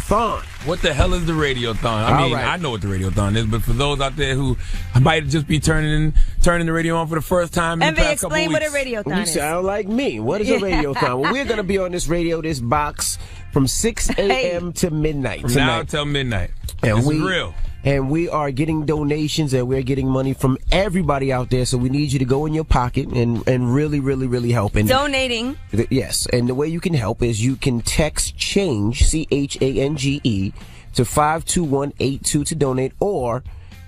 Radiothon. What the hell is the Radiothon? I mean, I know what the Radiothon is, but for those out there who might just be turning the radio on for the first time in the past couple weeks. Explain what a Radiothon is. You sound like me. What is a Radiothon? Well, we're going to be on this box from 6 a.m. to midnight from tonight. Now till midnight. And this is real. And we are getting donations, and we're getting money from everybody out there. So we need you to go in your pocket and really, really, really help. And donating. Yes. And the way you can help is you can text CHANGE, CHANGE, to 52182 to donate, or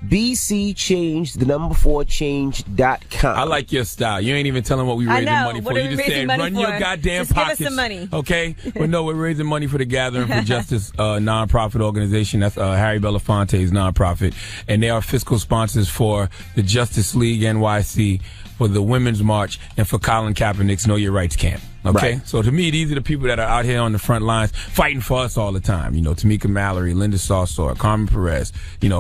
bcchange4change.com. I like your style. You ain't even telling what we raising money for. You just said run your goddamn pockets. Give us some money. Okay? But no, we're raising money for the Gathering for Justice nonprofit organization. That's Harry Belafonte's nonprofit. And they are fiscal sponsors for the Justice League NYC, for the Women's March, and for Colin Kaepernick's Know Your Rights camp. Okay? Right. So to me, these are the people that are out here on the front lines fighting for us all the time. You know, Tamika Mallory, Linda Sarsour, Carmen Perez,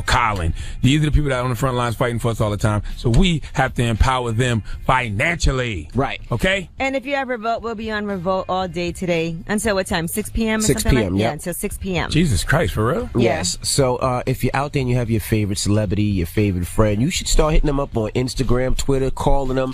Colin. These are the people that are on the front lines fighting for us all the time. So we have to empower them financially. Right. Okay? And if you have Revolt, we'll be on Revolt all day today. Until what time? 6 p.m. or 6 something p.m., like that? yep. Yeah, until 6 p.m. Jesus Christ, for real? Yeah. Yes. So if you're out there and you have your favorite celebrity, your favorite friend, you should start hitting them up on Instagram, Twitter, calling them.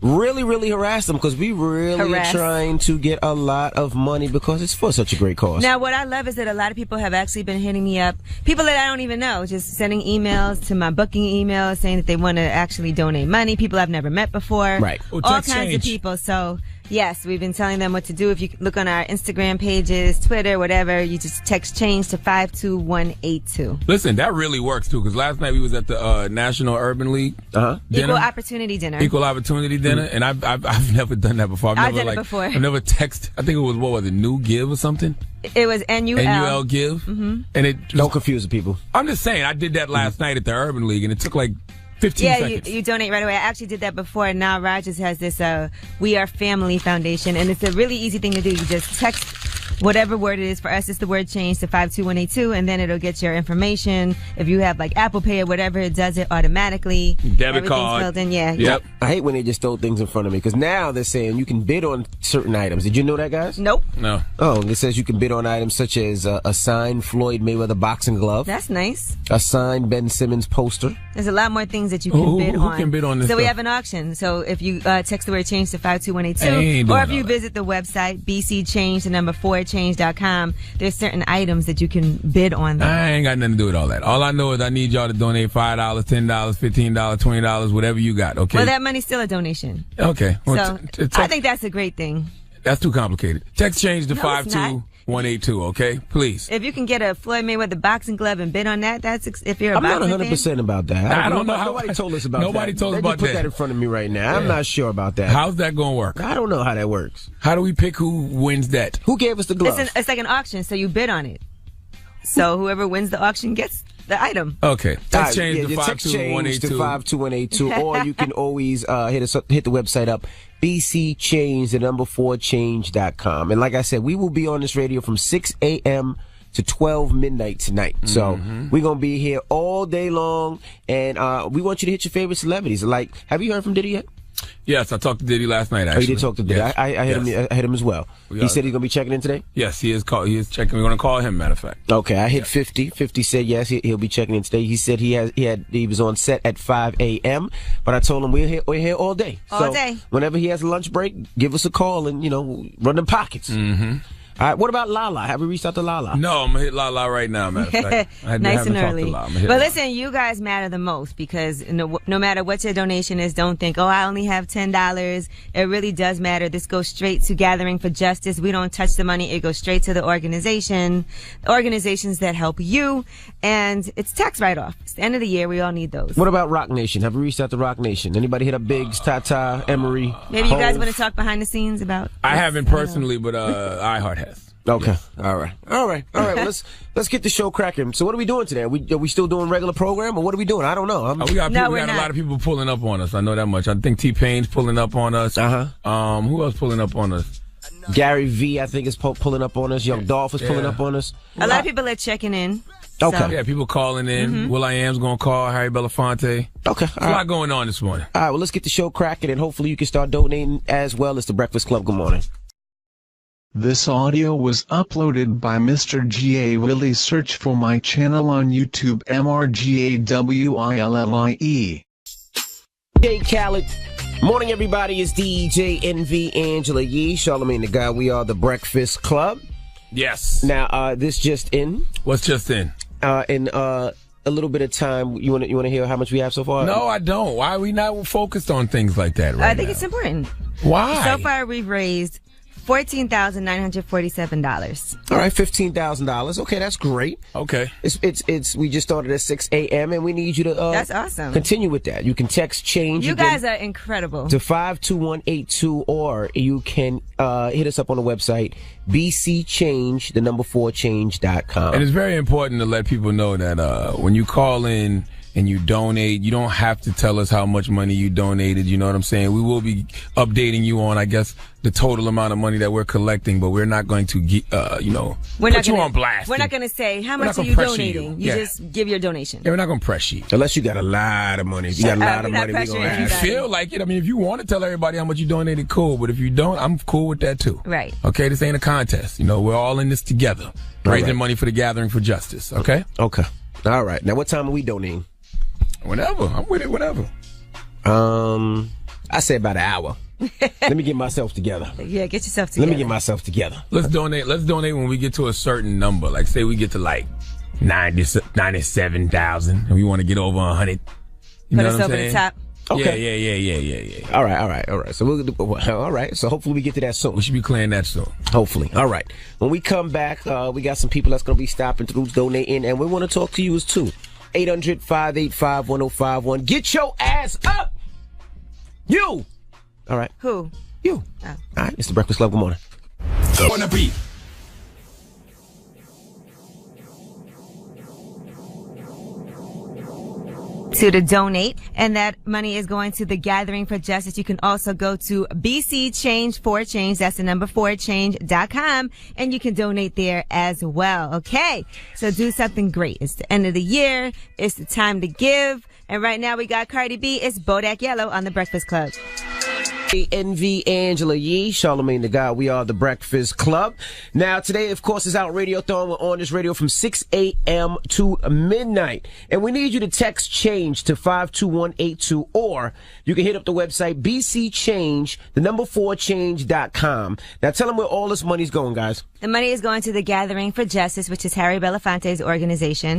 Really, really harass them, because we really are trying to get a lot of money because it's for such a great cause. Now, what I love is that a lot of people have actually been hitting me up, people that I don't even know, just sending emails to my booking email saying that they want to actually donate money, people I've never met before. Right. All kinds of people. So, yes, we've been telling them what to do. If you look on our Instagram pages, Twitter, whatever, you just text CHANGE to 52182. Listen, that really works, too, because last night we was at the National Urban League dinner. Equal Opportunity Dinner. Equal Opportunity Dinner, and I've never done that before. I've done it before. I've never texted. I think it was, what was it, New Give or something? It was NUL. NUL Give. Mm-hmm. And it don't confuse the people. I'm just saying, I did that last night at the Urban League, and it took like 15 seconds. You donate right away. I actually did that before, and now Rogers has this We Are Family Foundation, and it's a really easy thing to do. You just text whatever word it is. For us, it's the word CHANGE to 52182, and then it'll get your information. If you have like Apple Pay or whatever, it does it automatically. Debit card. Filled in. Yeah. Yep. I hate when they just throw things in front of me, because now they're saying you can bid on certain items. Did you know that, guys? Nope. No. Oh, it says you can bid on items such as a signed Floyd Mayweather boxing glove. That's nice. A signed Ben Simmons poster. There's a lot more things that you can bid on. Who can bid on this So we stuff? have an auction. So if you text the word CHANGE to 52182, or if you visit the website bcchange4change.com, there's certain items that you can bid on there. I ain't got nothing to do with all that. All I know is I need y'all to donate $5, $10, $15, $20, whatever you got, okay? Well, that money's still a donation. Okay. Well, so I think that's a great thing. That's too complicated. Text CHANGE to No, it's not. 52182, okay? Please. If you can get a Floyd Mayweather boxing glove and bid on that, that's if you're a I'm not boxing 100% fan. about that. I don't know how. Nobody told us about that. Nobody told us about They just put that. that in front of me right now. I'm not sure about that. How's that going to work? I don't know how that works. How do we pick who wins that? Who gave us the glove? It's like an auction, so you bid on it. So whoever wins the auction gets the item. Okay. Text Right, CHANGE to text change to 52182. 52182, or you can always hit the website up, bcchange4change.com. And like I said, we will be on this radio from 6 a.m. to 12 midnight tonight. So we're going to be here all day long, and we want you to hit your favorite celebrities. Like, have you heard from Diddy yet? Yes, I talked to Diddy last night, actually. Oh, you did talk to Diddy. Yes. I hit him as well. He said he's going to be checking in today? Yes, he is checking. We're going to call him, matter of fact. Okay, I hit 50. 50 said yes, he'll be checking in today. He said he was on set at 5 a.m., but I told him we're here all day. All day. Whenever he has a lunch break, give us a call and, run them pockets. Mm-hmm. All right, what about Lala? Have we reached out to Lala? No, I'm going to hit Lala right now, matter of fact. Nice and early. But listen, you guys matter the most, because no matter what your donation is, don't think, oh, I only have $10. It really does matter. This goes straight to Gathering for Justice. We don't touch the money. It goes straight to the organizations that help you, and it's tax write-off. It's the end of the year. We all need those. What about Rock Nation? Have we reached out to Rock Nation? Anybody hit up Biggs, Tata, Emery? Maybe you guys Hov? want to talk behind the scenes about I haven't personally, but iHeart has. Okay. Yes. All right. Well, let's get the show cracking. So what are we doing today? Are we still doing regular program, or what are we doing? I don't know. We got a not. lot of people pulling up on us. I know that much. I think T-Pain's pulling up on us. Who else pulling up on us? Gary V, I think, is pulling up on us. Young Dolph is pulling up on us. A lot of people are checking in. Okay. So. Yeah, people calling in. Will.i.am's going to call Harry Belafonte. Okay. There's a lot going on this morning. All right, well, let's get the show cracking, and hopefully you can start donating as well as the Breakfast Club. Good morning. This audio was uploaded by Mr. G.A. Willie. Search for my channel on YouTube, MRGAWILLIE. Jay Khaled. Morning, everybody. It's DJ NV Angela Yee, Charlamagne the God. We are the Breakfast Club. Yes. Now, this just in. What's just in? In a little bit of time, you want to hear how much we have so far? No, I don't. Why are we not focused on things like that right I think now? it's important. Why? So far, we've raised $14,947. All right, $15,000. Okay, that's great. Okay. It's we just started at 6 a.m. and we need you to That's awesome. continue with that. You can text change. You guys are incredible. To 52182, or you can hit us up on the website bcchange4change.com. And it's very important to let people know that when you call in and you donate, you don't have to tell us how much money you donated. You know what I'm saying? We will be updating you on, I guess, the total amount of money that we're collecting, but we're not going to, put you on blast. We're not going to say, how We're much not are you gonna pressure donating? you. You Yeah. just give your donation. Yeah, we're not going to press you. Unless you got a lot of money. If you got a lot of we're not money, we're going to pressuring If you ask. feel like it, I mean, if you want to tell everybody how much you donated, cool. But if you don't, I'm cool with that too. Right. Okay, this ain't a contest. We're all in this together. Raising money for the Gathering for Justice. Okay? Okay. All right. Now, what time are we donating? Whenever. I'm with it, whenever. I say about an hour. Let me get myself together. Yeah, get yourself together. Let me get myself together. Let's donate when we get to a certain number. Like, say we get to like 97,000 and we want to get over 100. You Put know us what I'm over saying? the top. Okay. Yeah. All right. So all right. So hopefully we get to that soon. We should be clearing that soon. Hopefully. All right. When we come back, we got some people that's going to be stopping through, donating, and we want to talk to you as too. 800-585-1051. Get your ass up! You! All right. Who? You. Oh. All right. It's the Breakfast Club. Good morning. Wanna be. To donate, and that money is going to the Gathering for Justice. You can also go to bcchange4change, that's the number 4change.com, and you can donate there as well. Okay, so do something great. It's the end of the year. It's the time to give. And right now we got Cardi B. It's Bodak Yellow on The Breakfast Club. NV Angela Yee, Charlamagne the God. We are the Breakfast Club. Now, today, of course, is our Radiothon. We're on this radio from 6 a.m. to midnight. And we need you to text change to 52182, or you can hit up the website bcchange4change.com. Now, tell them where all this money's going, guys. The money is going to the Gathering for Justice, which is Harry Belafonte's organization.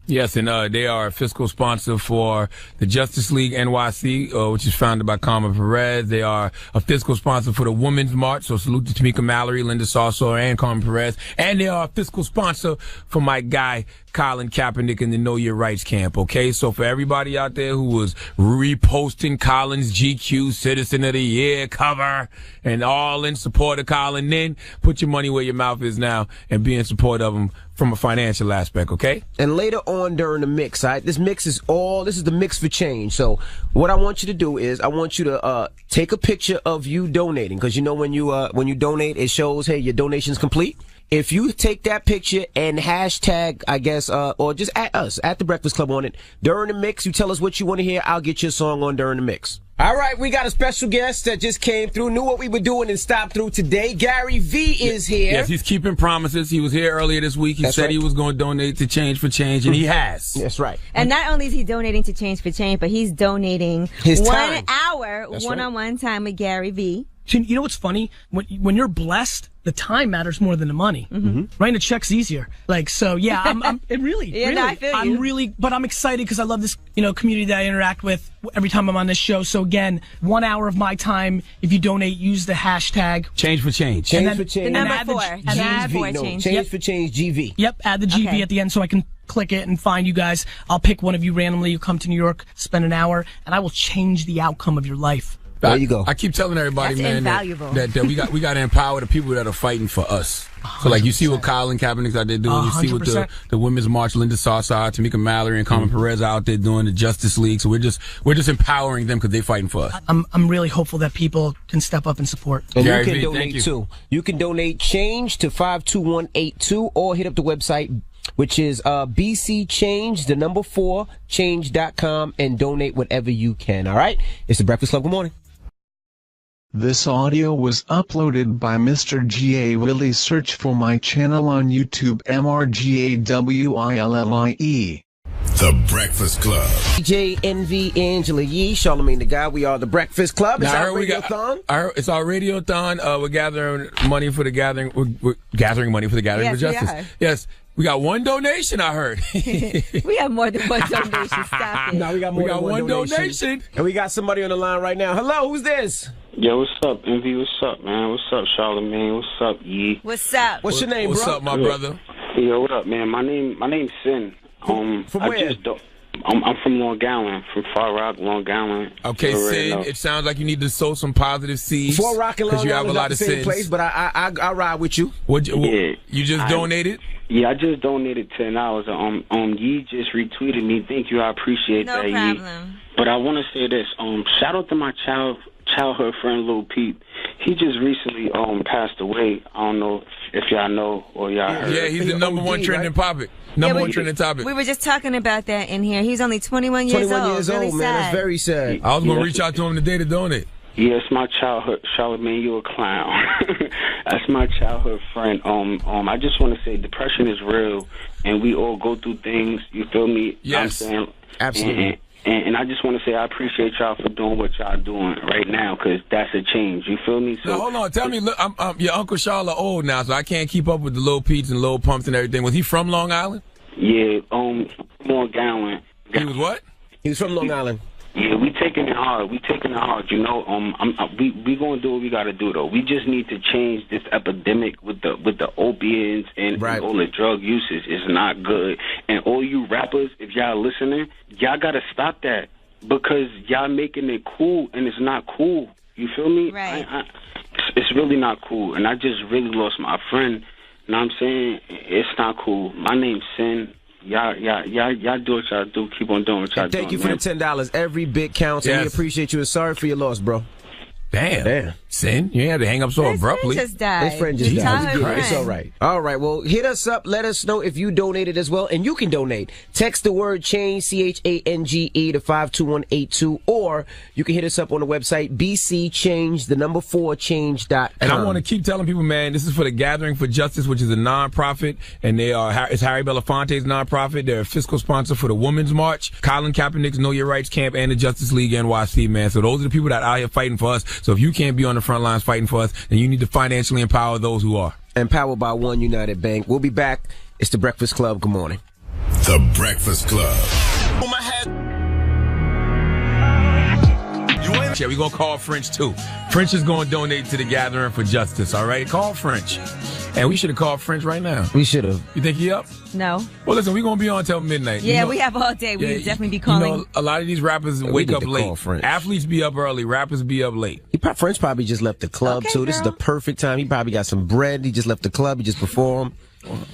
Yes, and they are a fiscal sponsor for the Justice League NYC, which is founded by Carmen Perez. They are a fiscal sponsor for the Women's March, so salute to Tamika Mallory, Linda Sarsour, and Carmen Perez. And they are a fiscal sponsor for my guy, Colin Kaepernick, in the Know Your Rights camp, okay? So for everybody out there who was reposting Colin's GQ Citizen of the Year cover and all in support of Colin, then put your money where your mouth is now and be in support of him from a financial aspect, okay? And later on during the mix, all right, this is the mix for change. So what I want you to do is I want you to take a picture of you donating, because when you donate, it shows, hey, your donation's complete. If you take that picture and hashtag, I guess, or just at us, at the Breakfast Club on it, during the mix, you tell us what you want to hear, I'll get your song on during the mix. All right, we got a special guest that just came through, knew what we were doing and stopped through today. Gary V is here. Yes, he's keeping promises. He was here earlier this week. He said he was going to donate to Change for Change, and he has. That's right. And not only is he donating to Change for Change, but he's donating his 1 time. hour That's one-on-one time with Gary V. You know what's funny? When you're blessed, the time matters more than the money. Writing a check's easier. It really, Yeah, no, I feel you. But I'm excited because I love this, community that I interact with every time I'm on this show. So again, 1 hour of my time. If you donate, use the hashtag Change for Change. Change for Change. The number add the 4. G- Add GV. 4 No, change. Change for Change GV. Yep, add the GV Okay. at the end so I can click it and find you guys. I'll pick one of you randomly. You come to New York, spend an hour, and I will change the outcome of your life. There you go. I keep telling everybody, That's man, invaluable. that we got to empower the people that are fighting for us. So, like, you see what Colin Kaepernick's out there doing. You see what 100%. the Women's March, Linda Sarsour, Tamika Mallory, and Carmen Perez are out there doing, the Justice League. So we're just empowering them because they're fighting for us. I'm really hopeful that people can step up and support. And Gary you can V, donate thank you. too. You can donate change to 52182, or hit up the website, which is bcchange, the number 4, change.com, and donate whatever you can. All right? It's the Breakfast Club. Good morning. This audio was uploaded by Mr. G.A. Willie. Search for my channel on YouTube, MRGAWILLIE. The Breakfast Club. DJ Envy, Angela Yee, Charlamagne the Guy. We are the Breakfast Club. It's our radiothon. It's our radiothon. We're gathering money for the gathering. We're gathering money for the gathering for justice. Yes. We got one donation, I heard. We have more than one donation. Stop it. No, we got more than one donation. And we got somebody on the line right now. Hello, who's this? Yo, what's up, Envy? What's up, man? What's up, Charlamagne? What's up, Yee? What's up? What's your name, bro? What's up, my brother? Yo, what up, man? My name's Sin. From where? I'm from Long Island, from Far Rock, Long Island. Okay, Sin, it sounds like you need to sow some positive seeds. Far Rock and Long Island, you have a lot of same place, but I ride with you. You just donated? Yeah, I just donated $10. Yee just retweeted me. Thank you, I appreciate that. No problem. Yee. But I want to say this. Shout out to my childhood friend Lil Peep. He just recently passed away. I don't know if y'all know or y'all heard. Yeah, he's the number one trending topic. Number one trending topic. We were just talking about that in here. He's only 21 years old. 21 years old, really man. That's very sad. I was going to reach out to him today to donate. Yes, my childhood, Charlamagne, you a clown. That's my childhood friend. I just want to say depression is real, and we all go through things. You feel me? Yes, I'm saying, absolutely. And I just want to say I appreciate y'all for doing what y'all doing right now, because that's a change. You feel me? So now, hold on. Tell me, look, your Uncle Charla old now, so I can't keep up with the Lil Peeps and Lil Pumps and everything. Was he from Long Island? Yeah, Long Island. He was what? He was from Long Island. Yeah, we taking it hard. You know, we gonna do what we gotta do though. We just need to change this epidemic with the opiates and all the drug uses. It's not good. And all you rappers, if y'all listening, y'all gotta stop that, because y'all making it cool and it's not cool. You feel me? Right. It's really not cool. And I just really lost my friend. You know what I'm saying? It's not cool. My name's Sin. Y'all do what y'all do. Keep on doing what y'all do. Thank you for the $10. Every bit counts, and we appreciate you. And sorry for your loss, bro. Damn. Sin, you had to hang up so abruptly. His friend just died. It's all right. All right. Well, hit us up. Let us know if you donated as well, and you can donate. Text the word change, CHANGE, to 52182, or you can hit us up on the website bcchange4change.com. And I want to keep telling people, man, this is for the Gathering for Justice, which is a nonprofit, and it's Harry Belafonte's nonprofit. They're a fiscal sponsor for the Women's March, Colin Kaepernick's Know Your Rights Camp, and the Justice League NYC, man. So those are the people that are out here fighting for us. So if you can't be on the front lines fighting for us, then you need to financially empower those who are. Empowered by One United Bank. We'll be back. It's the Breakfast Club. Good morning. The Breakfast Club. Yeah, we're going to call French, too. French is going to donate to the Gathering for Justice, all right? Call French. And we should have called French right now. We should have. You think he up? No. Well, listen, we're going to be on until midnight. Yeah, we have all day. We'll definitely be calling. You know, a lot of these rappers wake up late. Athletes be up early. Rappers be up late. French probably just left the club, too. Girl. This is the perfect time. He probably got some bread. He just left the club. He just performed.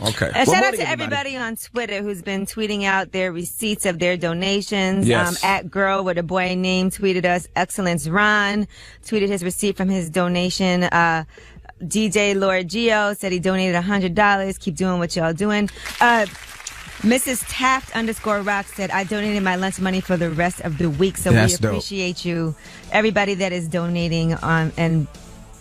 Okay. Shout out to everybody on Twitter who's been tweeting out their receipts of their donations. Yes. At Girl with a Boy Name tweeted us. Excellence Ron tweeted his receipt from his donation. DJ Lord Gio said he donated $100. Keep doing what y'all doing. Mrs. Taft _Rock said, I donated my lunch money for the rest of the week. So we appreciate you, everybody that is donating and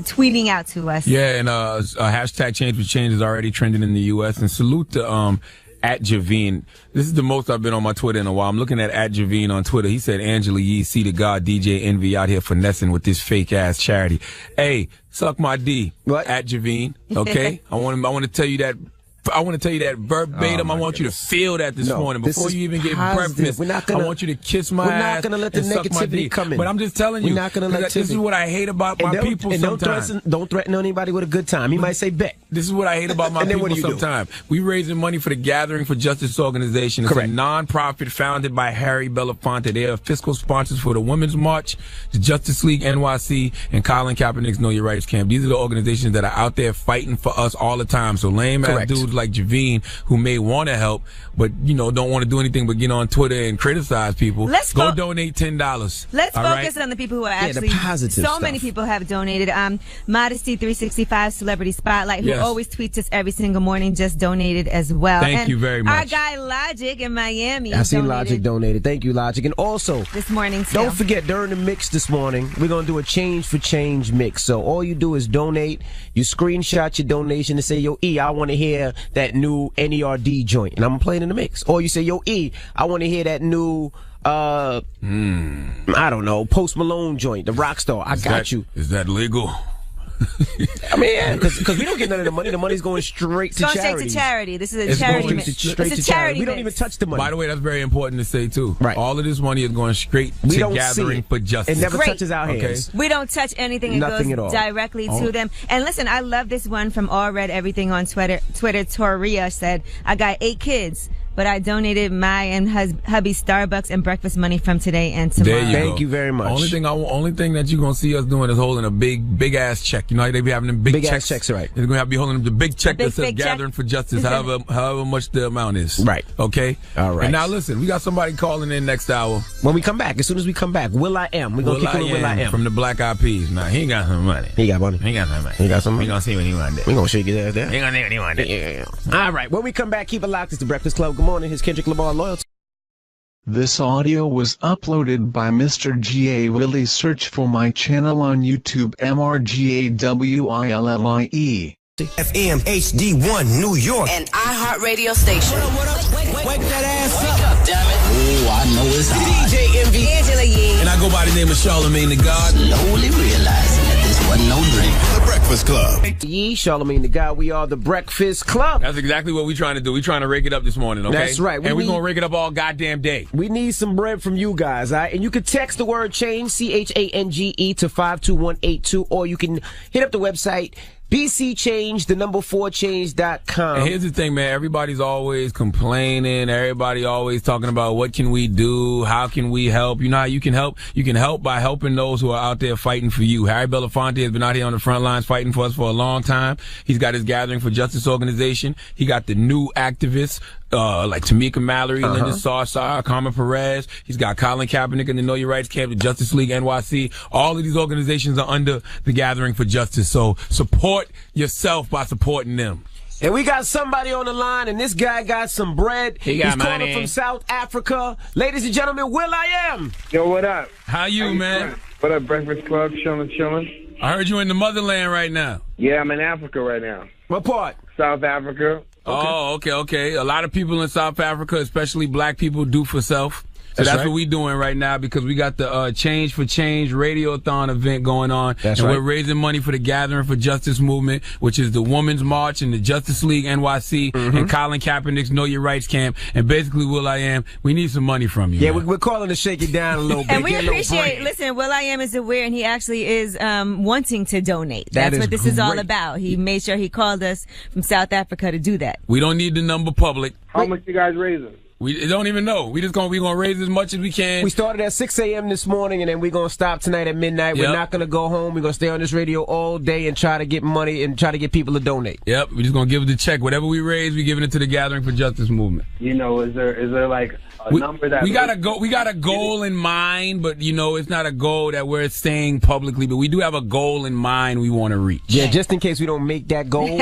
tweeting out to us. Yeah, and hashtag Change for Change is already trending in the U.S. And salute to at Javine. This is the most I've been on my Twitter in a while. I'm looking at Javine on Twitter. He said, Angela Yee, see the God DJ Envy out here finessing with this fake ass charity. Hey, suck my D. What? At Javine. Okay? I want to tell you that. I want to tell you that verbatim. I want you to feel that this morning before you even get breakfast. I want you to kiss my ass. We're not going to let the negativity come in. But I'm just telling you, this is what I hate about my people sometimes. Don't threaten anybody with a good time. He might say, bet. This is what I hate about my people sometimes. We raising money for the Gathering for Justice organization. It's a non-profit founded by Harry Belafonte. They are fiscal sponsors for the Women's March, the Justice League NYC, and Colin Kaepernick's Know Your Rights Camp. These are the organizations that are out there fighting for us all the time. So lame ass dudes dudes like Javine who may want to help, but don't want to do anything but get on Twitter and criticize people. Go donate $10. Let's focus on the people who are actually the positive stuff. Many people have donated. Modesty 365 Celebrity Spotlight, who always tweets us every single morning, just donated as well. Thank you very much. Our guy Logic in Miami. I seen Logic donated. Thank you, Logic. And also this morning, don't forget, during the mix this morning, we're gonna do a change for change mix. So all you do is donate. You screenshot your donation and say, "Yo, E, I want to hear that new NERD joint," and I'm gonna play it in the mix. Or you say, "Yo, E, I want to hear that new I don't know, Post Malone joint, the Rockstar." I got you. Is that legal? I mean, yeah, because we don't get none of the money. The money's going straight to charity. Straight to charity. This is a charity mix. Straight to charity. We don't even touch the money. By the way, that's very important to say too. Right. All of this money is going straight to Gathering for Justice. It never touches our hands. We don't touch anything. Nothing it at all. goes directly to them. And listen, I love this one from All Read Everything on Twitter. Toria said, "I got 8 kids, but I donated my and hubby Starbucks and breakfast money from today and tomorrow." Thank you very much. Only thing that you're gonna see us doing is holding a big ass check. You know how they be having them big ass checks, right? They're gonna be holding the big check that says Gathering for Justice, however much the amount is. Right. Okay. All right. And now listen, we got somebody calling in next hour. When we come back, as soon as we come back, Will.i.am. We're gonna kick it with Will.i.am from the Black Eyed Peas. Nah, he ain't got some money. He got money. He got some money. He got some money. We gonna see what he want to do. We gonna shake his ass there. He gonna see what he want to do. Yeah. All right. When we come back, keep it locked. It's the Breakfast Club. Good morning. Here's Kendrick Lamar, Loyalty. This audio was uploaded by Mr. G.A. Willie. Search for my channel on YouTube, MRGAWILLIE. FM HD1 New York. An iHeartRadio station. What up? Wake that ass up. Wake up, damn it. Oh, I know it's hot. DJ Envy. Angela Yee. And I go by the name of Charlamagne the God. Slowly realizing that this wasn't no dream. The Breakfast Club. Yee, Charlamagne the God. We are the Breakfast Club. That's exactly what we're trying to do. We're trying to rake it up this morning, okay? That's right. And we're going to rake it up all goddamn day. We need some bread from you guys, all right? And you can text the word change, CHANGE, to 52182, or you can hit up the website, BCChange4change.com. And here's the thing, man. Everybody's always complaining. Everybody always talking about what can we do? How can we help? You know how you can help? You can help by helping those who are out there fighting for you. Harry Belafonte has been out here on the front lines fighting for us for a long time. He's got his Gathering for Justice organization. He got the new activists, like Tamika Mallory, Linda Sarsour, Carmen Perez. He's got Colin Kaepernick in the Know Your Rights camp, the Justice League NYC. All of these organizations are under the Gathering for Justice. So support yourself by supporting them. And we got somebody on the line, and this guy got some bread. He's calling from South Africa. Ladies and gentlemen, Will.i.am. Yo, what up? How you, man? What up, Breakfast Club? Chilling. I heard you in the motherland right now. Yeah, I'm in Africa right now. What part? South Africa. Oh, okay. A lot of people in South Africa, especially black people, do for self. So that's what we're doing right now, because we got the Change for Change Radiothon event going on. We're raising money for the Gathering for Justice movement, which is the Women's March and the Justice League NYC and Colin Kaepernick's Know Your Rights camp. And basically, Will.i.am, we need some money from you. Yeah, we're calling to shake it down a little bit. And we appreciate, listen, Will.i.am is aware, and he actually is wanting to donate. That's what this is all about. He made sure he called us from South Africa to do that. We don't need the number public. How much you guys raising? We don't even know. We gonna raise as much as we can. We started at 6 a.m. this morning, and then we're gonna stop tonight at midnight. We're not gonna go home. We're gonna stay on this radio all day and try to get money and try to get people to donate. Yep, we're just gonna give it the check. Whatever we raise, we're giving it to the Gathering for Justice movement. You know, is there like a number that we got a goal in mind, but it's not a goal that we're saying publicly. But we do have a goal in mind we want to reach. Yeah, just in case we don't make that goal,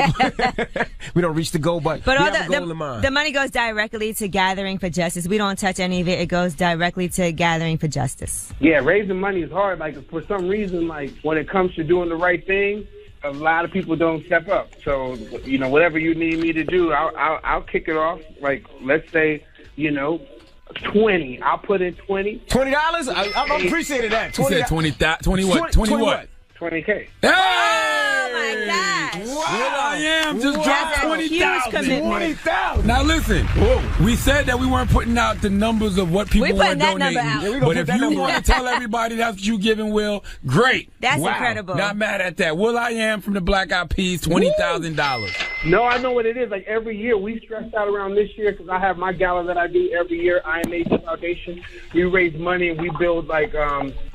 we don't reach the goal, but we have a goal in mind. The money goes directly to Gathering for Justice. We don't touch any of it. It goes directly to Gathering for Justice. Yeah, raising money is hard. Like, for some reason, like, when it comes to doing the right thing, a lot of people don't step up. So, whatever you need me to do, I'll kick it off. Like, let's say, 20. I'll put in 20. $20? I appreciated that. 20. You said 20 what? 20 what? 20K. Hey! Oh my gosh! Will.i.am just dropped 20,000. 20,000. Now listen, we said that we weren't putting out the numbers of what people were donating. But if you want to tell everybody that's what you giving, Will, great. That's incredible. Not mad at that. Will.i.am from the Black Eyed Peas, $20,000. No, I know what it is. Like, every year, we stressed out around this year because I have my gala that I do every year, IMH Foundation. We raise money and we build, like,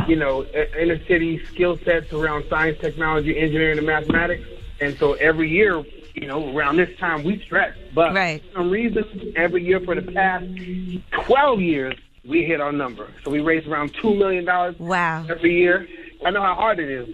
inner city skill sets around science, technology, engineering, and mathematics. And so every year around this time we stretch. But for some reason, every year for the past 12 years, we hit our number. So we raise around $2 million every year. I know how hard it is.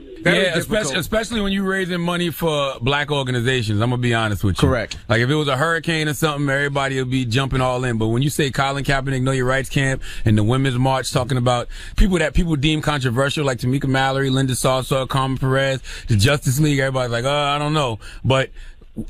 Especially when you're raising money for black organizations. I'm going to be honest with you. Correct. Like if it was a hurricane or something, everybody would be jumping all in. But when you say Colin Kaepernick Know Your Rights Camp and the Women's March, talking about people that people deem controversial, like Tamika Mallory, Linda Sarsour, Carmen Perez, the Justice League, everybody's like, I don't know. But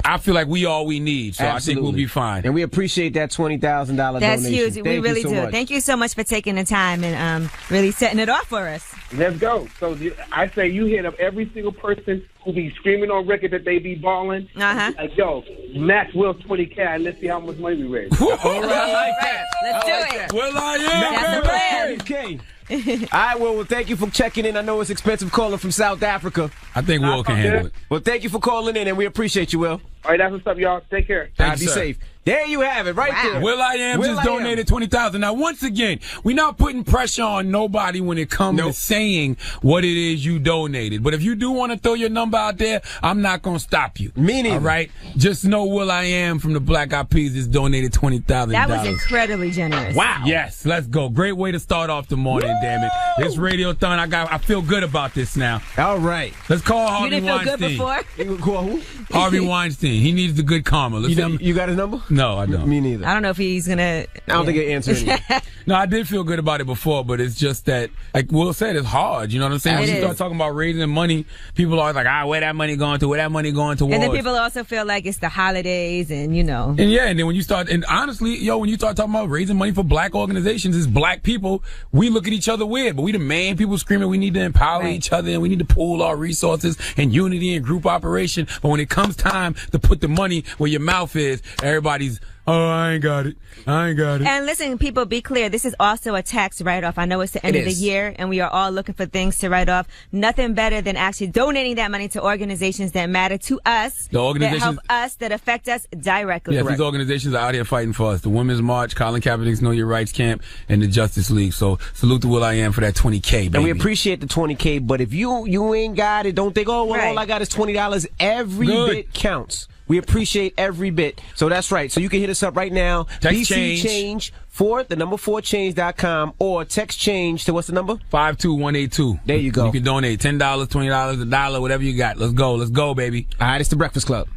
I feel like we all we need, so I think we'll be fine. And we appreciate that $20,000 donation. That's huge. Thank we you really so do. much. Thank you so much for taking the time and really setting it off for us. Let's go. So I say you hit up every single person who be screaming on record that they be balling. Like, yo, match Will $20K and let's see how much money we raise. All right, I like that. Let's do it. Will I am. That's the plan. All right, well, thank you for checking in. I know it's expensive calling from South Africa. I think Will can handle it. Well, thank you for calling in, and we appreciate you, Will. All right, that's what's up, y'all. Take care. Be safe. There you have it, right there. Will I Am just donated $20,000. Now, once again, we're not putting pressure on nobody when it comes to saying what it is you donated. But if you do want to throw your number out there, I'm not going to stop you. Me neither. All right? Just know Will I Am from the Black Eyed Peas has donated $20,000. That was incredibly generous. Wow. Yes, let's go. Great way to start off the morning, damn it. This Radiothon, I feel good about this now. All right. Let's call Harvey Weinstein. You didn't feel good before? You call who? Harvey Weinstein. He needs the good karma. You got his number? No, I don't. Me neither. I don't know if he's going to... I don't think he'll answer anything. No, I did feel good about it before, but it's just that, like Will said, it's hard. You know what I'm saying? When you start talking about raising money, people are always like, where that money going to? Where that money going towards? And then people also feel like it's the holidays and, you know. And yeah, and then when you start, and honestly, when you start talking about raising money for black organizations, it's black people, we look at each other weird, but we the main people screaming we need to empower each other and we need to pool our resources and unity and group operation. But when it comes time to put the money where your mouth is, everybody's, I ain't got it. And listen, people, be clear. This is also a tax write-off. I know it's the end of the year, and we are all looking for things to write off. Nothing better than actually donating that money to organizations that matter to us, that help us, that affect us directly. Yeah, these organizations are out here fighting for us. The Women's March, Colin Kaepernick's Know Your Rights Camp, and the Justice League. So salute to Will I Am for that $20K, baby. And we appreciate the $20K, but if you ain't got it, don't think, all I got is $20. Every bit counts. We appreciate every bit. So that's right. So you can hit us up right now. Text BC Change for the number 4change.com or text change to what's the number? 52182. There you go. You can donate $10, $20, $1, whatever you got. Let's go, baby. All right, it's the Breakfast Club.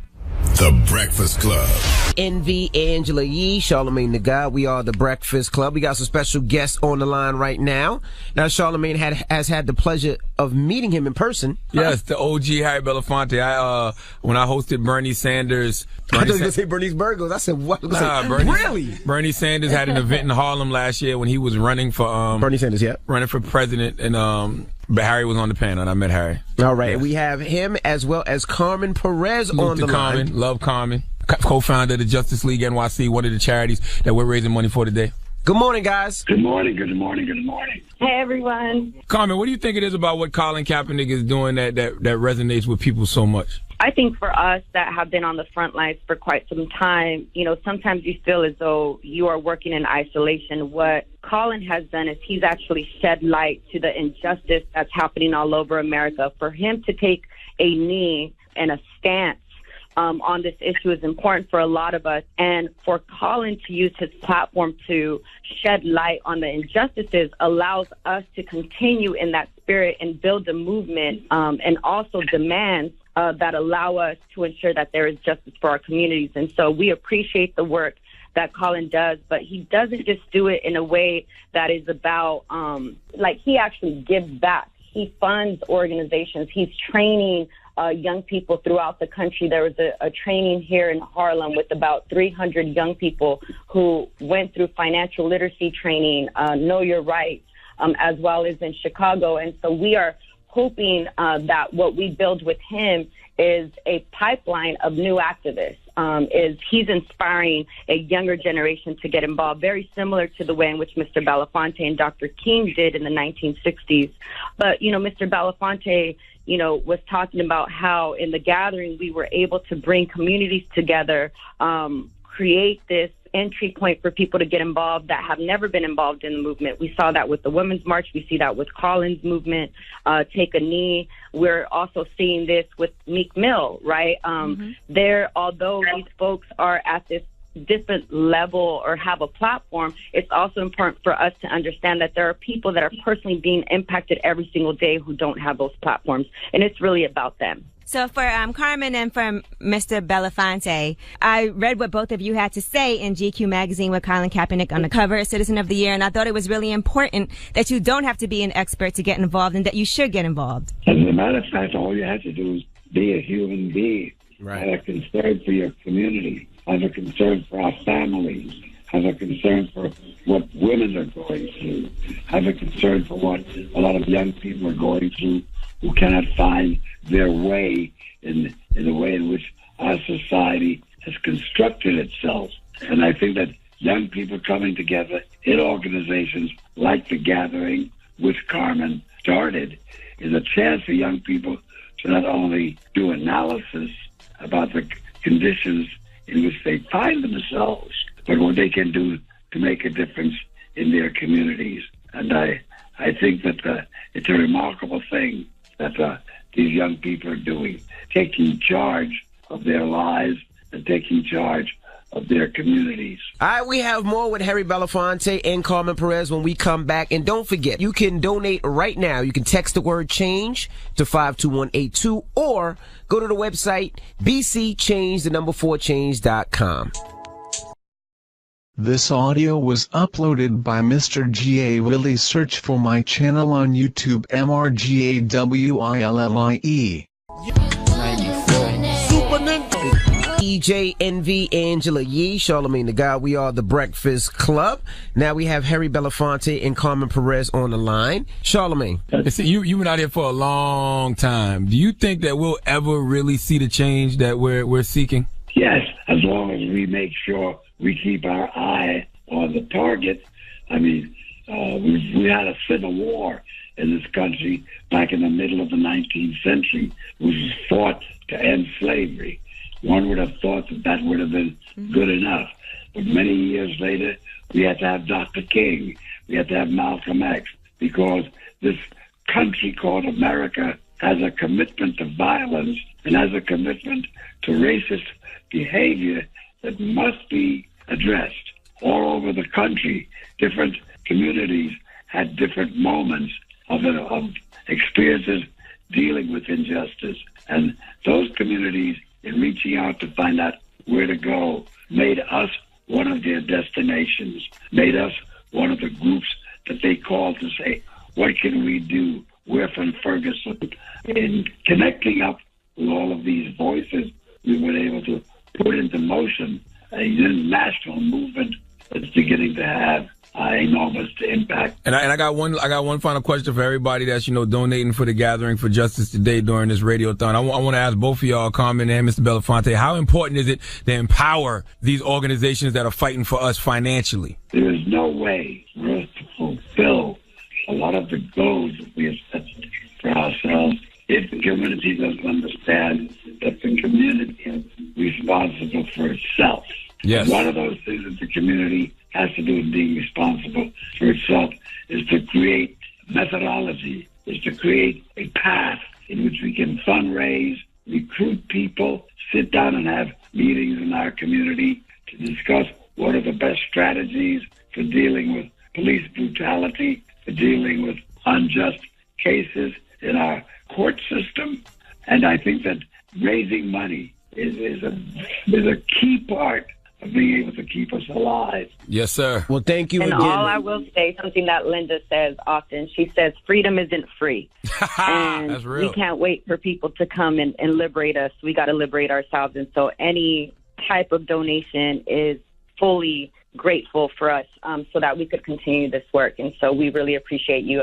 The Breakfast Club. Envy, Angela Yee, Charlamagne the God. We are the Breakfast Club. We got some special guests on the line right now. Now, Charlamagne has had the pleasure of meeting him in person. Yes, the OG Harry Belafonte. When I hosted Bernie Sanders. I thought you were going to say Bernice Burgos. I said, what? Really? Bernie Sanders had an event in Harlem last year when he was running for Bernie Sanders, running for president, and but Harry was on the panel, and I met Harry. All right, and we have him as well as Carmen Perez on the line. Love Carmen, co-founder of the Justice League NYC, one of the charities that we're raising money for today. Good morning, guys. Good morning. Hey, everyone. Carmen, what do you think it is about what Colin Kaepernick is doing that resonates with people so much? I think for us that have been on the front lines for quite some time, sometimes you feel as though you are working in isolation. What Colin has done is he's actually shed light to the injustice that's happening all over America. For him to take a knee and a stance on this issue is important for a lot of us. And for Colin to use his platform to shed light on the injustices allows us to continue in that spirit and build a movement and also demands that allow us to ensure that there is justice for our communities. And so we appreciate the work that Colin does, but he doesn't just do it in a way that is about, he actually gives back. He funds organizations. He's training young people throughout the country. There was a training here in Harlem with about 300 young people who went through financial literacy training, Know Your Rights, as well as in Chicago. And so we are hoping that what we build with him is a pipeline of new activists. He's inspiring a younger generation to get involved, very similar to the way in which Mr. Belafonte and Dr. King did in the 1960s. But, Mr. Belafonte, was talking about how in the gathering we were able to bring communities together, create this entry point for people to get involved that have never been involved in the movement. We saw that with the Women's March. We see that with Colin's movement, Take a Knee. We're also seeing this with Meek Mill, right? Although these folks are at this different level or have a platform, it's also important for us to understand that there are people that are personally being impacted every single day who don't have those platforms, and it's really about them. So for Carmen and for Mr. Belafonte, I read what both of you had to say in GQ magazine with Colin Kaepernick on the cover, Citizen of the Year, and I thought it was really important that you don't have to be an expert to get involved and that you should get involved. As a matter of fact, all you have to do is be a human being, have a concern for your community, have a concern for our families, have a concern for what women are going through, have a concern for what a lot of young people are going through who cannot find their way in the way in which our society has constructed itself. And I think that young people coming together in organizations like The Gathering, which Carmen started, is a chance for young people to not only do analysis about the conditions in which they find themselves, but what they can do to make a difference in their communities. And I think that it's a remarkable thing that these young people are doing, taking charge of their lives and taking charge of their communities. All right, we have more with Harry Belafonte and Carmen Perez when we come back. And don't forget, you can donate right now. You can text the word change to 52182 or go to the website bcchange4change.com. This audio was uploaded by Mr. G.A. Willie. Search for my channel on YouTube, MRGAWILLIE. EJ, Envy, Angela Yee, Charlamagne the God. We are the Breakfast Club. Now we have Harry Belafonte and Carmen Perez on the line. Charlamagne. You've been out here for a long time. Do you think that we'll ever really see the change that we're seeking? Yes, as long as we make sure we keep our eye on the target. I mean, we had a civil war in this country back in the middle of the 19th century, which was fought to end slavery. One would have thought that would have been good enough. But many years later, we had to have Dr. King. We had to have Malcolm X, because this country called America has a commitment to violence and has a commitment to racist behavior that must be addressed. All over the country, different communities had different moments of experiences dealing with injustice. And those communities, in reaching out to find out where to go, made us one of their destinations, made us one of the groups that they called to say, what can we do? We're from Ferguson. In connecting up with all of these voices, we were able to put into motion a national movement that's beginning to have enormous impact. And I got one final question for everybody that's donating for the Gathering for Justice today during this radiothon. I want to ask both of y'all, Carmen and Mr. Belafonte, how important is it to empower these organizations that are fighting for us financially? There is no way for us to fulfill a lot of the goals that we have set for ourselves if the community doesn't understand that the community is responsible for itself. Yes. One of those things that the community has to do with being responsible for itself is to create methodology, is to create a path in which we can fundraise, recruit people, sit down and have meetings in our community to discuss what are the best strategies for dealing with police brutality, for dealing with unjust cases in our court system. And I think that raising money is a key part of being able to keep us alive. Yes, sir. Well, thank you and again. all I will say, something that Linda says often, she says, freedom isn't free. And that's real. We can't wait for people to come and liberate us. We got to liberate ourselves. And so any type of donation is fully grateful for us so that we could continue this work. And so we really appreciate you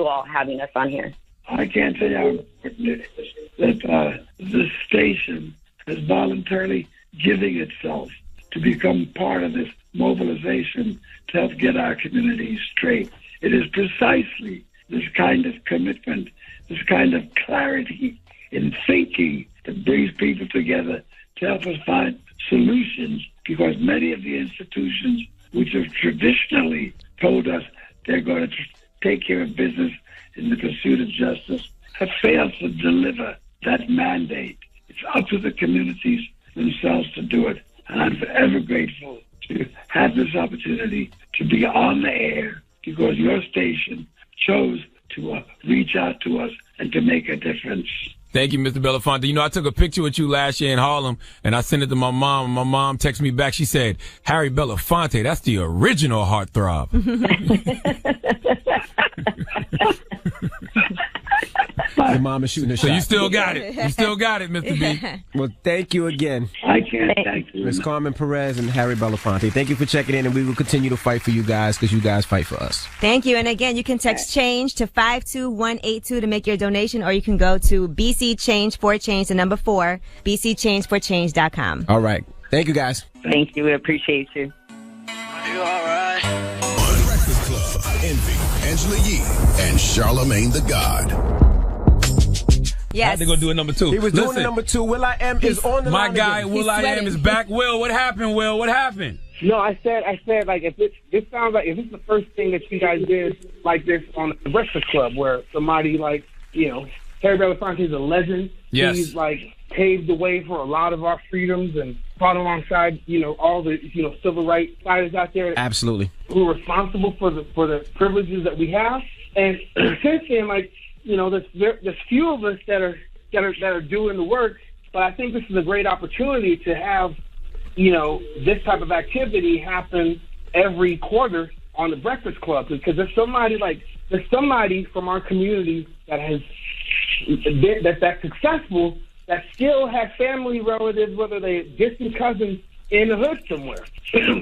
all having us on here. I can't tell you how important it is that this station is voluntarily giving itself to become part of this mobilization to help get our communities straight. It is precisely this kind of commitment, this kind of clarity in thinking that brings people together to help us find solutions because many of the institutions which have traditionally told us they're going to take care of business in the pursuit of justice have failed to deliver that mandate. It's up to the communities themselves to do it. And I'm forever grateful to have this opportunity to be on the air because your station chose to reach out to us and to make a difference. Thank you, Mr. Belafonte. You know, I took a picture with you last year in Harlem, and I sent it to my mom, and my mom texted me back. She said, Harry Belafonte, that's the original heartthrob. Your mom is shooting a shot. So you still got it. You still got it, Mr. B. Well, thank you again. I can't thank you. Ms. Carmen Perez and Harry Belafonte. Thank you for checking in, and we will continue to fight for you guys because you guys fight for us. Thank you. And again, you can text CHANGE to 52182 to make your donation, or you can go to BC Change for Change, the number 4, bcchangeforchange.com. All right. Thank you, guys. Thank you. We appreciate you. You all right? Breakfast Club. Envy, Angela Yee, and Charlamagne the God. Yes. I had to go do a number 2. He was doing the number 2. Will.i.am is on the line. My guy, again. Will.i.am is back. Will, what happened, Will? What happened? No, I said, like, if this sounds like, if it's the first thing that you guys did like this on the Breakfast Club, where somebody like, you know, Harry Belafonte is a legend. Yes. He's like paved the way for a lot of our freedoms and fought alongside, you know, all the, you know, civil rights fighters out there. Absolutely. Who are responsible for the privileges that we have. And since then, like, you know, there's few of us that are doing the work, but I think this is a great opportunity to have, you know, this type of activity happen every quarter on the Breakfast Club, because there's somebody from our community that has that's successful, that still has family relatives, whether they're distant cousins in the hood somewhere.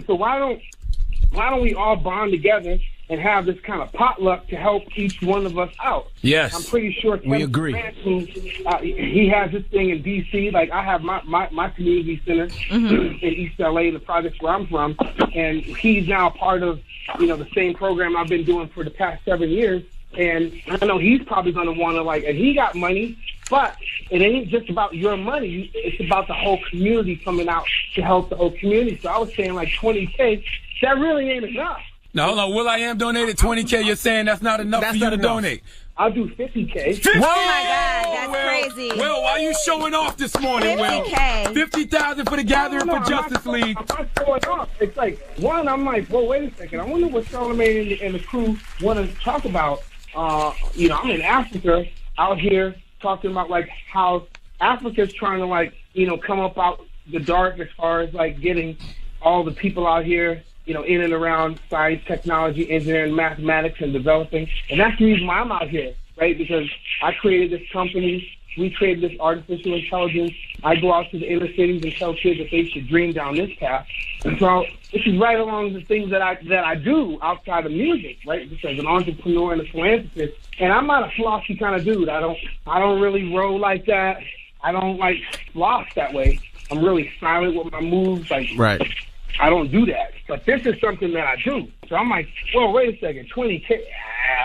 So why don't we all bond together and have this kind of potluck to help each one of us out? Yes. I'm pretty sure we agree. He has this thing in D.C. Like, I have my community center in East L.A., the projects where I'm from, and he's now part of, you know, the same program I've been doing for the past 7 years. And I know he's probably going to want to, like, and he got money, but it ain't just about your money. It's about the whole community coming out to help the whole community. So I was saying, like, $20K, that really ain't enough. No, hold on. Will.i.am donated $20K. You're saying that's not enough for you to donate? I'll do $50K. Oh, my God. That's crazy. Will, why are you showing off this morning, Will? $50K. $50,000 for the Gathering for Justice League. I'm not showing off. It's like, one, I'm like, well, wait a second. I wonder what Charlamagne and the crew want to talk about. You know, I'm in Africa out here talking about, like, how Africa's trying to, like, you know, come up out the dark as far as, like, getting all the people out here, you know, in and around science, technology, engineering, mathematics, and developing. And that's the reason why I'm out here, right? Because I created this company. We created this artificial intelligence. I go out to the inner cities and tell kids that they should dream down this path. And so this is right along the things that I do outside of music, right? Just as an entrepreneur and a philanthropist. And I'm not a flossy kind of dude. I don't really roll like that. I don't like floss that way. I'm really silent with my moves. Like, right. I don't do that. But this is something that I do. So I'm like, well, wait a second, $20K?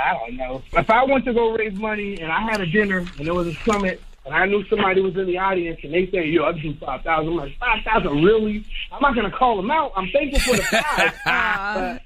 I don't know. If I went to go raise money and I had a dinner and there was a summit and I knew somebody was in the audience and they say, yo, I'll do 5,000. I'm like, 5,000, really? I'm not going to call them out. I'm thankful for the 5.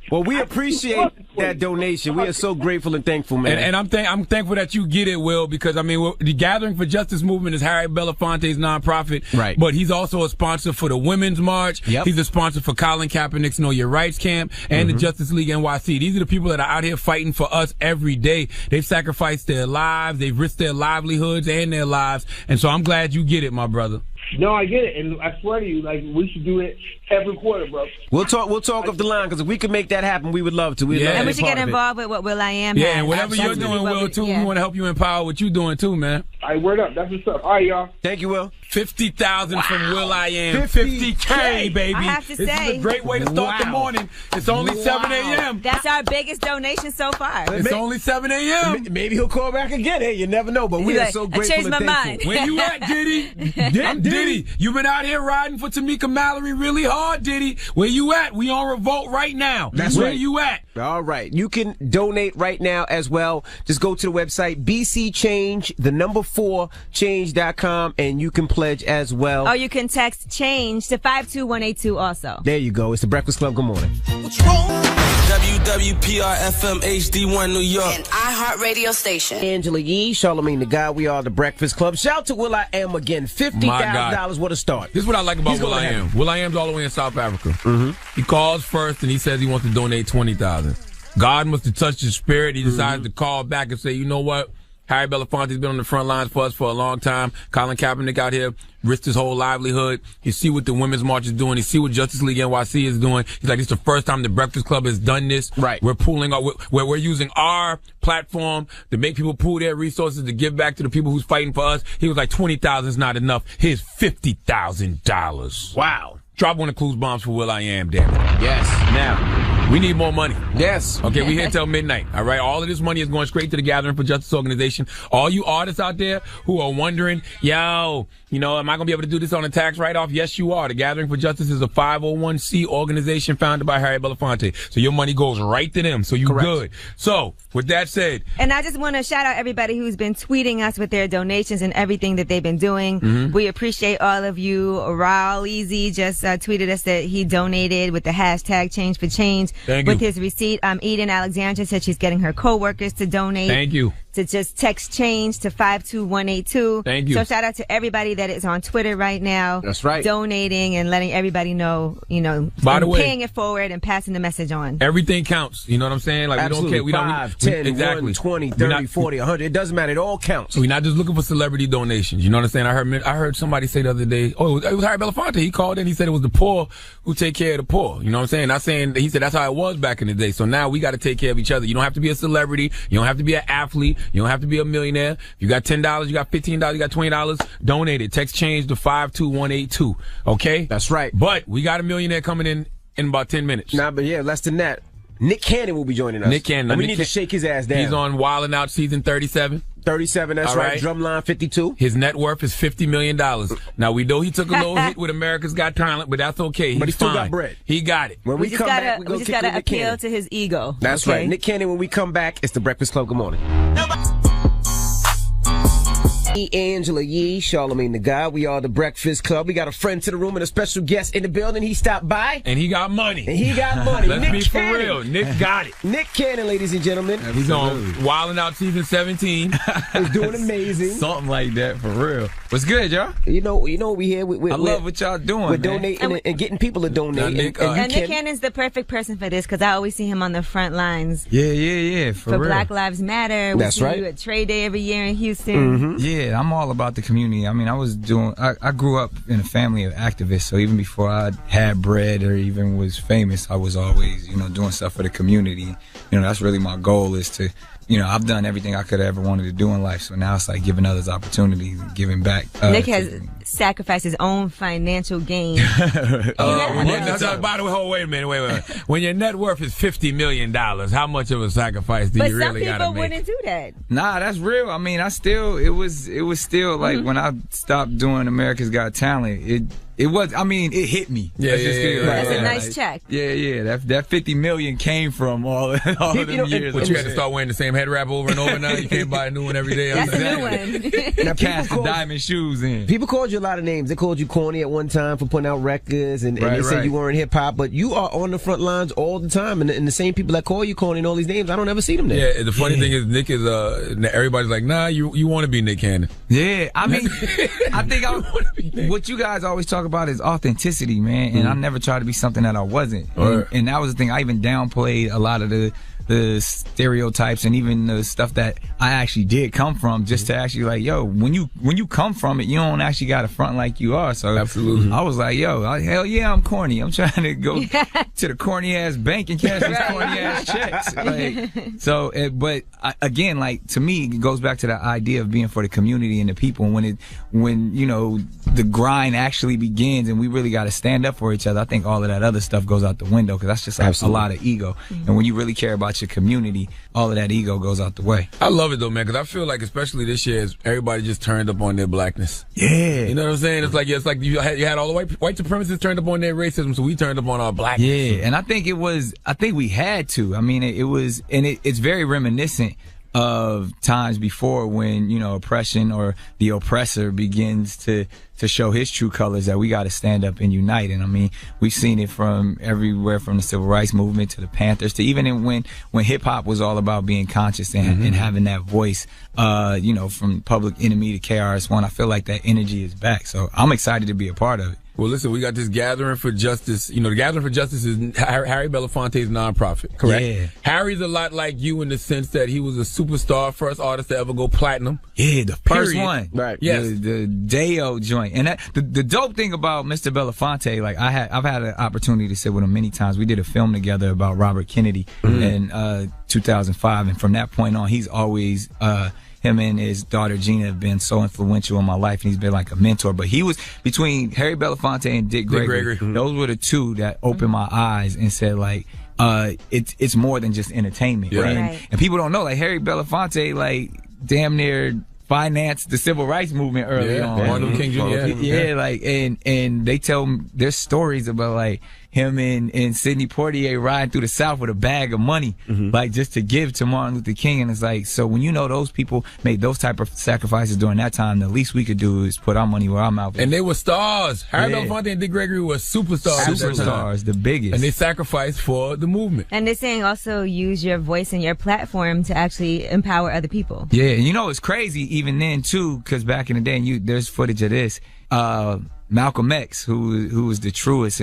Well, we appreciate that donation. We are so grateful and thankful, man. And I'm thankful that you get it, Will, because, I mean, the Gathering for Justice movement is Harry Belafonte's nonprofit. Right. But he's also a sponsor for the Women's March. Yep. He's a sponsor for Colin Kaepernick's Know Your Rights Camp and the Justice League NYC. These are the people that are out here fighting for us every day. They've sacrificed their lives. They've risked their livelihoods and their lives. And so I'm glad you get it, my brother. No, I get it, and I swear to you, like, we should do it every quarter, bro. We'll talk off the line, because if we could make that happen, we would love to. And we should get involved with what Will.i.am has. Yeah, and whatever you're doing, Will, too, we want to help you empower what you're doing, too, man. All right, word up. That's what's up. All right, y'all. Thank you, Will. 50,000 from Will.i.am. 50K, baby. I have to this say. This is a great way to start the morning. It's only 7 a.m. That's our biggest donation so far. It's only 7 a.m. Maybe he'll call back again. Hey, you never know, but we are so grateful and thankful. Mind. Where you at, Diddy? I'm Diddy. You've been out here riding for Tamika Mallory really hard, Diddy. Where you at? We on Revolt right now. That's Where right. you at? All right. You can donate right now as well. Just go to the website, BC Change, the number 4, change.com, and you can pledge pledge as well. Or you can text change to 52182 also. There you go. It's the Breakfast Club. Good morning. What's wrong? WWPR-FM HD1 New York. An iHeartRadio station. Angela Yee, Charlamagne the God. We are the Breakfast Club. Shout out to Will.i.am again. $50,000. What a start. This is what I like about Will.i.am. Will.i.am's all the way in South Africa. Mm-hmm. He calls first and he says he wants to donate $20,000. God must have touched his spirit. He decides to call back and say, you know what? Harry Belafonte's been on the front lines for us for a long time. Colin Kaepernick out here risked his whole livelihood. You see what the Women's March is doing. You see what Justice League NYC is doing. He's like, it's the first time the Breakfast Club has done this. Right. We're pooling our, we're using our platform to make people pool their resources to give back to the people who's fighting for us. He was like, $20,000 is not enough. Here's $50,000. Wow. Drop one of Clues bombs for Will.i.am, damn it. Yes. Now, we need more money. Yes. Okay, we here till midnight. All right, all of this money is going straight to the Gathering for Justice organization. All you artists out there who are wondering, yo, you know, am I going to be able to do this on a tax write-off? Yes, you are. The Gathering for Justice is a 501c organization founded by Harry Belafonte. So your money goes right to them. So you good. So, with that said. And I just want to shout out everybody who's been tweeting us with their donations and everything that they've been doing. Mm-hmm. We appreciate all of you. Raul Easy just tweeted us that he donated with the hashtag Change for Change with his receipt. Eden Alexandra said she's getting her co-workers to donate. Thank you. To just text change to 52182. Thank you. So shout out to everybody that is on Twitter right now. That's right. Donating and letting everybody know, you know, by the way, paying it forward and passing the message on. Everything counts. You know what I'm saying? Like, absolutely. We don't care. 5, 10, exactly. 1, 20, 30, 40, 100. It doesn't matter. It all counts. We're not just looking for celebrity donations. You know what I'm saying? I heard somebody say the other day, oh, it was Harry Belafonte. He called in. He said it was the poor who take care of the poor. You know what I'm saying? Not saying, he said that's how it was back in the day. So now we got to take care of each other. You don't have to be a celebrity. You don't have to be an athlete. You don't have to be a millionaire. If you got $10, you got $15, you got $20, donate it. Text change to 52182. Okay? That's right. But we got a millionaire coming in about 10 minutes. Nah, but yeah, less than that. Nick Cannon will be joining us. Nick Cannon. And we need to shake his ass down. He's on Wildin' Out season 37. 37, that's right. Drumline 52. His net worth is $50 million. Now, we know he took a little hit with America's Got Talent, but that's okay. But he still fine. got bread. He got it. When we come back, we just got to appeal to his ego. That's right. Nick Cannon, when we come back, it's the Breakfast Club. Good morning. Angela Yee, Charlamagne the God. We are the Breakfast Club. We got a friend to the room and a special guest in the building. He stopped by. And he got money. Let's Nick be for Cannon. Real. Nick got it. Nick Cannon, ladies and gentlemen. He's on Wildin' Out season 17. He's doing amazing. Something like that, for real. What's good, y'all? You know we here. I love what y'all doing, We're donating and getting people to donate. Nick Cannon's the perfect person for this because I always see him on the front lines. Yeah. For real. Black Lives Matter. That's right. You at Trade Day every year in Houston. Mm-hmm. Yeah, I'm all about the community. I mean, I grew up in a family of activists, so even before I had bread or even was famous, I was always, doing stuff for the community. That's really my goal is to, I've done everything I could have ever wanted to do in life, so now it's like giving others opportunities, giving back. Nick has sacrificed his own financial gain. By the way, wait a minute. When your net worth is $50 million, how much of a sacrifice do you really got to make? But some people wouldn't do that. Nah, that's real. I mean, it was still like when I stopped doing America's Got Talent, it hit me. Yeah. That's a nice check. Yeah. That 50 million came from all of them years. But you had to start wearing the same head wrap over and over now. You can't buy a new one every day. That's a new one. Now, cast the diamond shoes in. People called you a lot of names. They called you corny at one time for putting out records, and they said you weren't hip hop. But you are on the front lines all the time, and the same people that call you corny and all these names, I don't ever see them there. Yeah. The funny thing is, Nick is everybody's like, nah, you want to be Nick Cannon. Yeah. I mean, I think what you guys always talk about is authenticity, man, and I never tried to be something that I wasn't. And that was the thing. I even downplayed a lot of the stereotypes and even the stuff that I actually did come from, just to actually like, yo, when you come from it, you don't actually got to front like you are. So absolutely, I was like, yo, hell yeah, I'm corny. I'm trying to go to the corny ass bank and cash these corny ass checks. But again, like, to me, it goes back to the idea of being for the community and the people. When the grind actually begins and we really got to stand up for each other, I think all of that other stuff goes out the window, because that's just like a lot of ego. And when you really care about your community, all of that ego goes out the way. I love it though, man, because I feel like especially this year, everybody just turned up on their blackness. Yeah, you know what I'm saying? It's like you had all the white supremacists turned up on their racism, so we turned up on our blackness. Yeah, and I think we had to. I mean, it's very reminiscent of times before when, you know, oppression or the oppressor begins to show his true colors, that we got to stand up and unite. And I mean, we've seen it from everywhere, from the civil rights movement to the Panthers to even when hip hop was all about being conscious and having that voice, you know, from Public Enemy to KRS-One. I feel like that energy is back. So I'm excited to be a part of it. Well, listen, we got this Gathering for Justice. You know, the Gathering for Justice is Harry Belafonte's nonprofit, correct? Yeah. Harry's a lot like you in the sense that he was a superstar, first artist to ever go platinum. Yeah, the first one. Right. Yes. The Deo joint. And that, the dope thing about Mr. Belafonte, like I've had an opportunity to sit with him many times. We did a film together about Robert Kennedy in 2005. And from that point on, he's always, him and his daughter Gina have been so influential in my life, and he's been like a mentor. But he was between Harry Belafonte and Dick Gregory. Those were the two that opened my eyes and said, like, it's more than just entertainment. Yeah. And people don't know, like, Harry Belafonte, like, damn near financed the civil rights movement early on. Martin Luther King Jr. Yeah, like, and they tell there's stories about, like, him and Sidney Poitier riding through the South with a bag of money, like, just to give to Martin Luther King. And it's like, so when you know those people made those type of sacrifices during that time, the least we could do is put our money where our mouth is. And they were stars. Harry Belafonte and Dick Gregory were superstars. Superstars, the biggest. And they sacrificed for the movement. And they're saying also use your voice and your platform to actually empower other people. Yeah, and you know, it's crazy even then, too, because back in the day, there's footage of this. Malcolm X, who was the truest,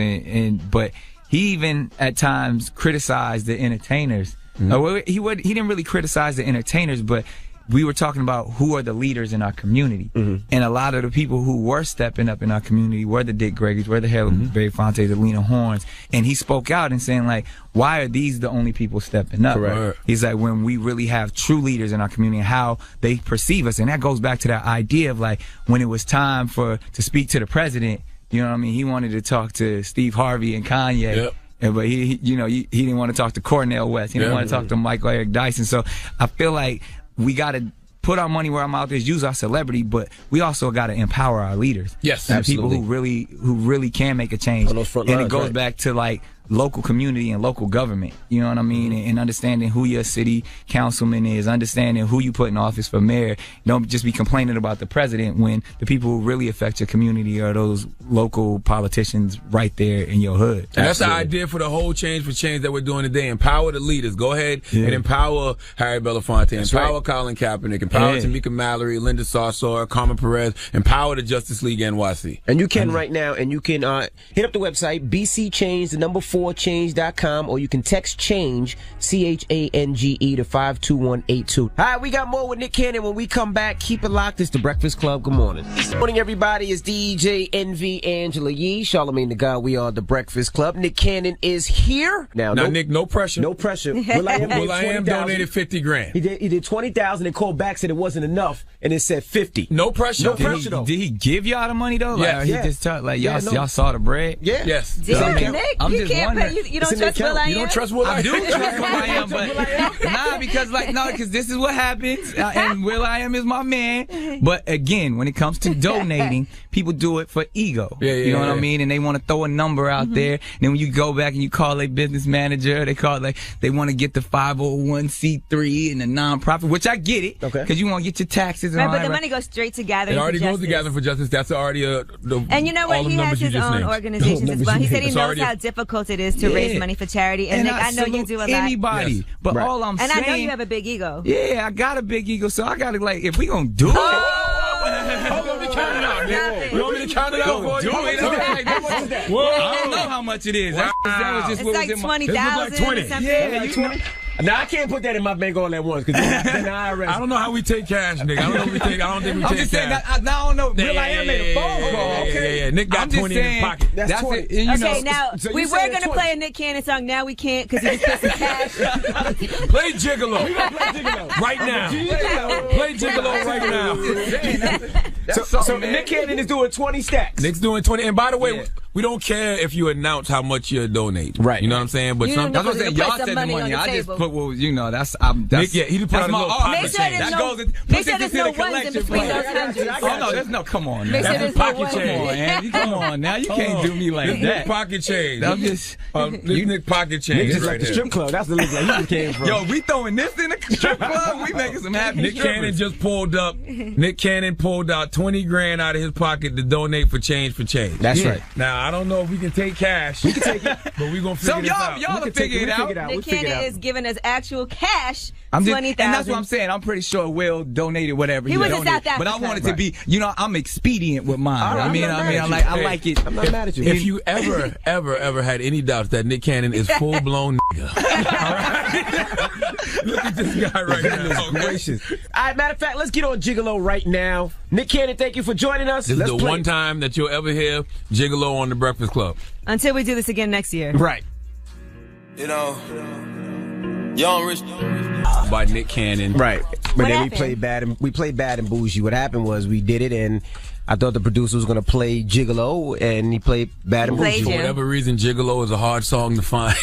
but he even at times criticized the entertainers. He didn't really criticize the entertainers, but we were talking about who are the leaders in our community. And a lot of the people who were stepping up in our community were the Dick Gregorys, were the Harry Belafonte, the Lena Hornes. And he spoke out and saying, like, why are these the only people stepping up? Right. He's like, when we really have true leaders in our community and how they perceive us. And that goes back to that idea of, like, when it was time to speak to the president, you know what I mean? He wanted to talk to Steve Harvey and Kanye. Yep. But he didn't want to talk to Cornel West. He didn't want to talk to Michael Eric Dyson. So I feel like we got to put our money where our mouth is, use our celebrity, but we also got to empower our leaders. Yes, people who really can make a change. On those front and lines, it goes back to, like, local community and local government. You know what I mean? And understanding who your city councilman is, understanding who you put in office for mayor. Don't just be complaining about the president when the people who really affect your community are those local politicians right there in your hood. And that's the idea for the whole Change for Change that we're doing today. Empower the leaders. Go ahead and empower Harry Belafonte. Empower Colin Kaepernick. Empower Tamika Mallory, Linda Sarsour, Carmen Perez. Empower the Justice League NYC. And you can right now, and you can hit up the website, bcchange4change.com, or you can text CHANGE, CHANGE, to 52182. All right, we got more with Nick Cannon when we come back. Keep it locked. It's The Breakfast Club. Good morning. Good morning, everybody. It's DJ Envy, Angela Yee, Charlamagne the God. We are The Breakfast Club. Nick Cannon is here. Now Nick, no pressure. No pressure. Will.i.am donated $50,000. He did 20,000 and called back, said it wasn't enough, and it said 50. No pressure. No pressure, though. Did he give y'all the money, though? Yeah. Like, he just talked, like, y'all saw the bread? Yeah. Yes. Nick, I'm you just can't wondering. pay. You don't trust Will.i.am? You don't trust Will.i.am? I do trust Will.i.am, but because this is what happens, and Will.i.am is my man. But again, when it comes to donating, people do it for ego. You know what I mean? And they want to throw a number out there. And then when you go back and you call a business manager, they call it, like, they want to get the 501c3 and the nonprofit, which I get it. Okay. Because you want to get your taxes and Right, all but that. the money goes straight to Gathering It already for goes Justice. to Gathering for Justice. That's already And you know what? He has his own organizations as well. He said he It's knows already how difficult it is to raise money for charity. And Nick, I know you do a lot. Anybody. Yes. But all I'm saying. And I know you have a big ego. Yeah, I got a big ego, so I got to, like, if we going to do it. Hold on, let me count it out, Nick. You want me to count it out for you? Do it. I don't know how much it is. That was just It's what like was in my... 20,000 or something. Yeah, you know. Now, I can't put that in my bank all at once, because then the IRS... I don't know how we take cash, Nick. I don't think we take I'm cash. just saying, I don't know. Will.i.am made a phone call. Okay. Nick got 20 in his pocket. That's 20. Okay, now, we were going to play a Nick Cannon song. Now we can't because he just put some cash. Play Gigolo. We gonna play Gigolo. Right now. Play Gigolo right now. So Nick Cannon is doing 20 stacks. Nick's doing 20. And by the way, we don't care if you announce how much you donate. Right. You know what I'm saying? But that's what I'm saying. Y'all said the money. I just put, well, you know, that's Nick, yeah, he just put out a little pocket change. That goes into the collection. Oh no, there's no. Come on, now. That's pocket change. Come on, now you can't do me like that. Pocket change. I'm just Nick pocket change. Just like the strip club. That's the look like he came from. Yo, we throwing this in the strip club. We making some happy. Nick Cannon just pulled up. Nick Cannon pulled out $20,000 out of his pocket to donate for Change for Change. That's right. Now I don't know if we can take cash. We can take it, but we gonna figure it out. Y'all will figure it out. Nick Cannon is giving us actual cash. $20,000. And that's what I'm saying. I'm pretty sure Will donated whatever he was donated. in South Africa. But I want it to be, you know, I'm expedient with mine. I like it. I'm not mad at you. If you ever had any doubts that Nick Cannon is full blown nigga, all right? Look at this guy right now. Gracious. All right, matter of fact, let's get on Gigolo right now. Nick Cannon, thank you for joining us. This is the one time that you'll ever hear Gigolo on the Breakfast Club. Until we do this again next year. Right. You know, Young Rich by Nick Cannon. Right. But then we played Bad and Bougie. What happened was we did it, and I thought the producer was going to play Gigolo, and he played Bad and Bougie. For whatever reason, Gigolo is a hard song to find.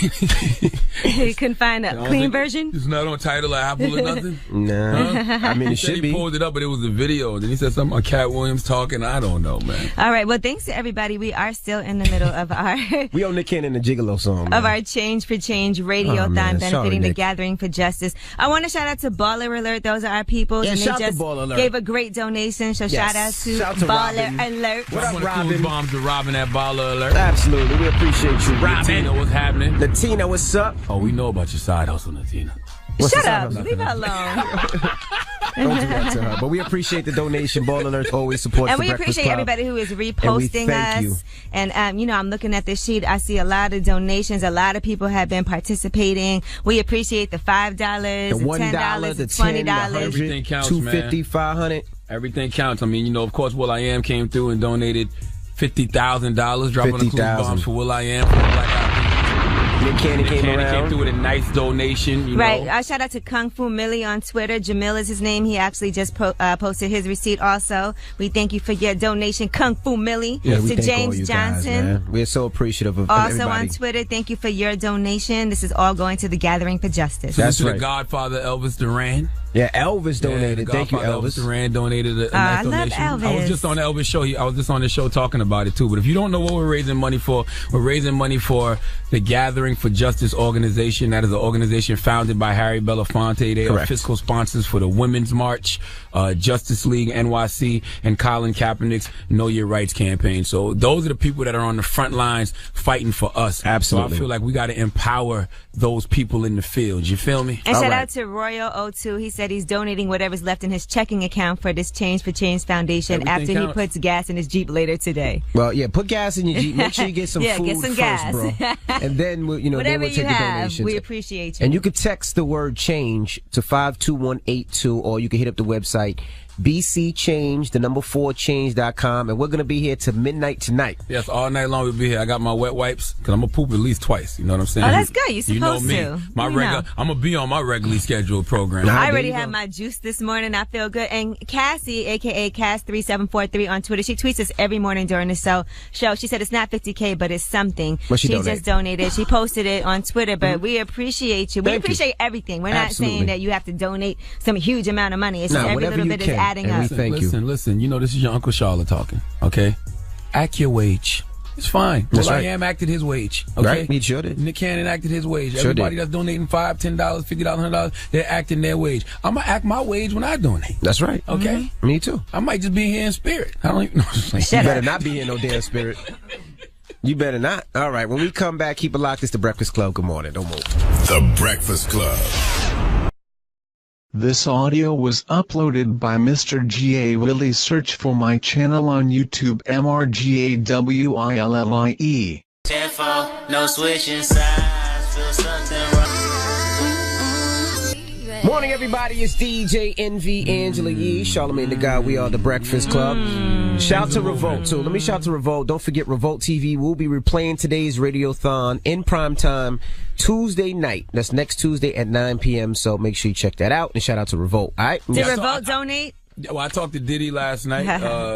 You couldn't find a clean version? It's not on Tidal or Apple or nothing? No. I mean, it should be. He pulled it up, but it was a video. Then he said something about Cat Williams talking. I don't know, man. All right. Well, thanks to everybody. We are still in the middle of our... We owe Nick Cannon a Gigolo song, man. Of our Change for Change radiothon benefiting the Gathering for Justice. I want to shout out to Baller Alert. Those are our people. Yeah, and shout they just to Baller Alert. gave a great donation. So shout out to Baller Alert. What up, Robin? Cool bombs to Robin at Baller Alert. Absolutely. We appreciate you, Robin. Latina, what's happening? Latina, what's up? Oh, we know about your side hustle, Latina. Shut up. Leave her alone. Don't do that to her. But we appreciate the donation. Ball Alerts always supports and the Breakfast appreciate Club. Everybody who is reposting us. You. And, you know, I'm looking at this sheet. I see a lot of donations. A lot of people have been participating. We appreciate the $5, the $10, the $20. Everything counts, $250, $500. Everything counts. I mean, you know, of course, Will I Am came through and donated $50,000, dropping the clue bombs for Will I Am. For Black Eyed Peas. Nick Cannon came through with a nice donation. You know. Shout out to Kung Fu Millie on Twitter. Jamil is his name. He actually just posted his receipt also. We thank you for your donation, Kung Fu Millie. Yeah, to James Johnson. Guys, we're so appreciative of also everybody. On Twitter, thank you for your donation. This is all going to the Gathering for Justice. That's right. The Godfather Elvis Duran. Yeah, Elvis donated. Thank you, Elvis. Duran donated a nice donation. Love Elvis. I was just on the Elvis show. I was just on the show talking about it too. But if you don't know what we're raising money for, we're raising money for the Gathering for Justice organization. That is an organization founded by Harry Belafonte. They are fiscal sponsors for the Women's March, Justice League NYC, and Colin Kaepernick's Know Your Rights campaign. So those are the people that are on the front lines fighting for us. Absolutely. So I feel like we got to empower those people in the field. You feel me? And shout out to Royal02. He said he's donating whatever's left in his checking account for this Change for Change Foundation after he puts gas in his Jeep later today. Well, yeah, put gas in your Jeep. Make sure you get some food get some first, gas. bro. And then we'll whatever take you the have, donations. we appreciate you. And you can text the word change to 52182, or you can hit up the website BCChange, 4change.com, and we're going to be here till midnight tonight. Yes, all night long we'll be here. I got my wet wipes because I'm going to poop at least twice. You know what I'm saying? Oh, that's good. You're supposed you know me. to. I'm going to be on my regularly scheduled program. I already had my juice this morning. I feel good. And Cassie, a.k.a. Cass3743 on Twitter, she tweets us every morning during the show. She said it's not $50K, but it's something. She just donated. She posted it on Twitter, but we appreciate you. We appreciate everything. We're not saying that you have to donate some huge amount of money. It's just every little bit is adding up. Listen, you know, this is your Uncle Charlotte talking, okay? Act your wage. It's fine. Will I Am acted his wage, okay? Right, he sure did. Nick Cannon acted his wage. Sure Everybody did. that's donating $5, $10, $50, $100, they're acting their wage. I'm going to act my wage when I donate. That's right. Okay? Mm-hmm. Me too. I might just be here in spirit. I don't even know. You better not be in no damn spirit. You better not. All right, when we come back, keep it locked. It's The Breakfast Club. Good morning. Don't move. The Breakfast Club. This audio was uploaded by Mr. G.A. Willie. Search for my channel on YouTube, MRGAWILLIE. 10-4, no switching sides, feel something wrong. Morning, everybody. It's DJ NV, Angela Yee, Charlamagne the God. We are The Breakfast Club. Shout to Revolt, too. Let me shout to Revolt. Don't forget, Revolt TV will be replaying today's Radiothon in prime time Tuesday night. That's next Tuesday at 9 p.m., so make sure you check that out. And shout out to Revolt. All right? Did Revolt donate? Well, I talked to Diddy last night.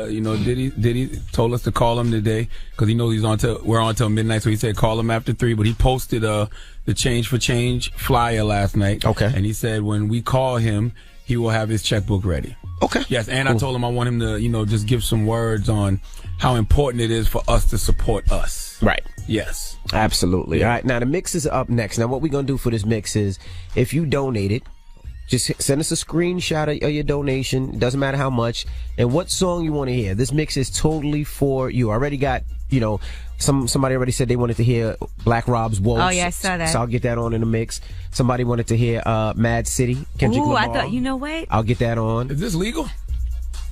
Diddy told us to call him today because he knows we're on till midnight. So he said call him after 3. But he posted the Change for Change flyer last night. Okay. And he said when we call him, he will have his checkbook ready. Okay. Yes, and I told him I want him to, just give some words on how important it is for us to support us. Right. Yes. Absolutely. Yeah. All right. Now the mix is up next. Now what we're gonna do for this mix is, if you donated, just send us a screenshot of your donation. It doesn't matter how much and what song you want to hear. This mix is totally for you. I already got, somebody already said they wanted to hear Black Rob's Waltz. Oh, yeah, I saw that. So I'll get that on in the mix. Somebody wanted to hear Mad City, Kendrick Lamar. I thought, you know what? I'll get that on. Is this legal?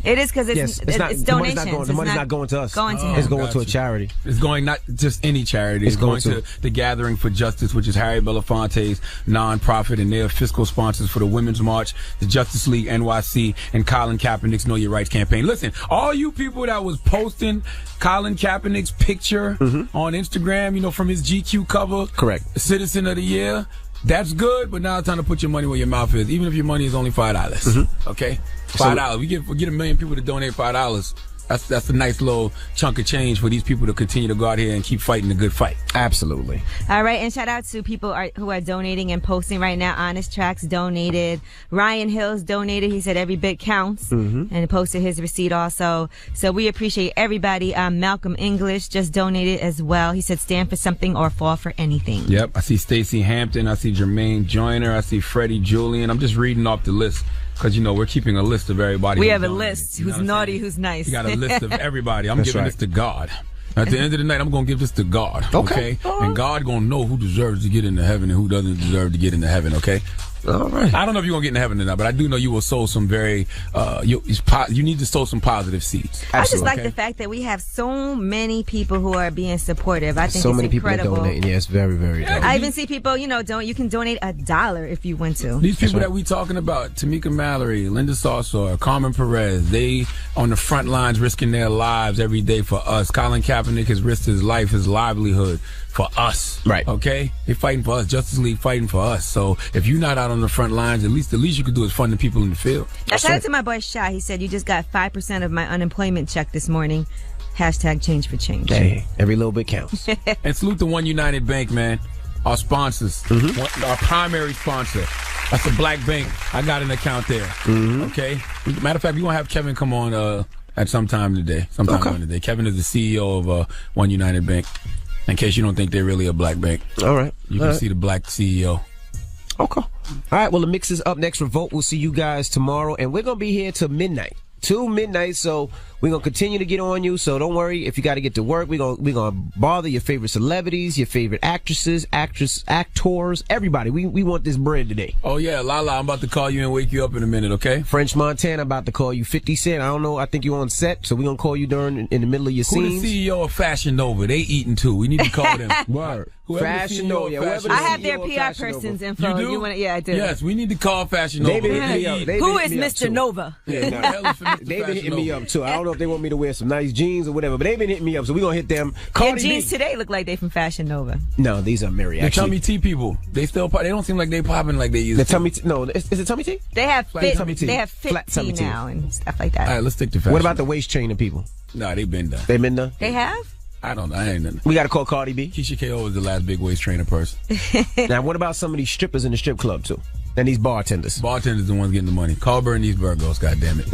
It is because it's donations. The money's not going to us. Going to him. It's going to a charity. It's going not just any charity. It's going to the Gathering for Justice, which is Harry Belafonte's nonprofit, and they're fiscal sponsors for the Women's March, the Justice League NYC, and Colin Kaepernick's Know Your Rights campaign. Listen, all you people that was posting Colin Kaepernick's picture on Instagram, from his GQ cover, correct, Citizen of the Year. That's good, but now it's time to put your money where your mouth is, even if your money is only $5. Okay? $5. We get 1 million people to donate $5. That's a nice little chunk of change for these people to continue to go out here and keep fighting the good fight. Absolutely. All right, and shout out to people who are donating and posting right now. Honest Tracks donated. Ryan Hills donated. He said every bit counts, and posted his receipt also. So we appreciate everybody. Malcolm English just donated as well. He said stand for something or fall for anything. Yep. I see Stacey Hampton. I see Jermaine Joyner. I see Freddie Julian. I'm just reading off the list. Because, we're keeping a list of everybody. We have a list. Who's naughty, who's nice. We got a list of everybody. I'm giving this to God. At the end of the night, I'm going to give this to God. Okay? And God going to know who deserves to get into heaven and who doesn't deserve to get into heaven. Okay? All right. I don't know if you're going to get into heaven or not, but I do know you will sow some very, you need to sow some positive seeds. Absolutely. I just like the fact that we have so many people who are being supportive. I think so it's many incredible. People are donating. Yeah, it's very, very dope. I even see people, you can donate $1 if you want to. These people that we talking about, Tamika Mallory, Linda Sarsour, Carmen Perez, they on the front lines risking their lives every day for us. Colin Kaepernick has risked his life, his livelihood for us. Right. Okay? They're fighting for us. Justice League fighting for us. So if you're not out on the front lines, the least you can do is fund the people in the field. Shout out to my boy Shy. He said, you just got 5% of my unemployment check this morning. # change for change. Hey, every little bit counts. And salute to One United Bank, man. Our sponsors. Our primary sponsor. That's a black bank. I got an account there. Okay? Matter of fact, we're going to have Kevin come on at some time today. During the day. Kevin is the CEO of One United Bank. In case you don't think they're really a black bank. All right. You can see the black CEO. Okay. All right. Well, the mix is up next. Revolt. We'll see you guys tomorrow. And we're going to be here till midnight. Till midnight. So we're going to continue to get on you. So don't worry if you got to get to work. We're going to bother your favorite celebrities, your favorite actors, everybody. We want this bread today. Oh, yeah. Lala, I'm about to call you and wake you up in a minute, okay? French Montana about to call you. 50 Cent. I don't know. I think you're on set. So we're going to call you in the middle of your scenes. Who the CEO of Fashion Nova? They eating too. We need to call them. Word. Fashion Nova. I have their PR person's info. You do? Yeah, I do. Yes, we need to call Fashion Nova. Who is Mr. Nova? Yeah, they've been hitting me up too. I don't know if they want me to wear some nice jeans or whatever, but they've been hitting me up, so we're going to hit them. Your jeans today look like they from Fashion Nova. No, these are Mary. The Tummy Tea people. They don't seem like they popping like they used to. The Tummy Tea? No, is it Tummy Tea? They have fit tea now and stuff like that. All right, let's stick to fashion. What about the waist training people? Nah, they've been done. They've been done? They have? I don't know. I ain't nothing. We got to call Cardi B. Keisha K.O. was the last big waist trainer person. Now, what about some of these strippers in the strip club, too? And these bartenders. Bartenders the ones getting the money. Call Bernice Burgos, goddammit.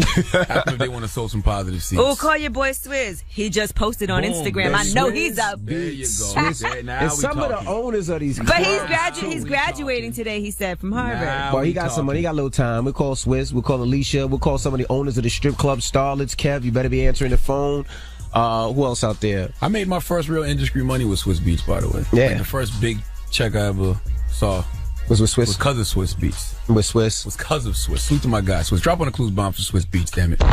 Ask them if they want to sow some positive seeds. Oh, call your boy Swizz. He just posted on Instagram. I know he's up. There you go. And some of the owners of these But he's graduating today, he said, from Harvard. Well, he got some money. He got a little time. We'll call Swizz. We'll call Alicia. We'll call some of the owners of the strip club starlets. Kev, you better be answering the phone. Who else out there? I made my first real industry money with Swiss Beats, by the way. Yeah. Like the first big check I ever saw was with Swiss. Was because of Swiss Beats. With Swiss. Was because of Swiss. Salute to my guy Swiss. Drop on a clues bomb for Swiss Beats, damn it.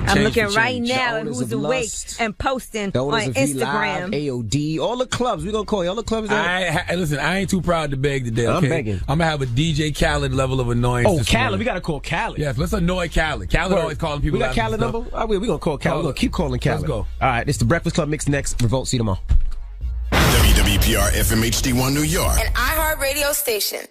I'm looking right now at who's awake and posting on Instagram. AOD, all the clubs. We're going to call you. All the clubs. Listen, I ain't too proud to beg today, okay? I'm begging. I'm going to have a DJ Khaled level of annoyance. Oh, Khaled. We got to call Khaled. Yes, let's annoy Khaled. Khaled always calling people. We got Khaled number? We're going to call Khaled. We're going to keep calling Khaled. Let's go. All right, it's the Breakfast Club mix next. Revolt, see you tomorrow. WWPR FM HD1 New York. An iHeart radio station.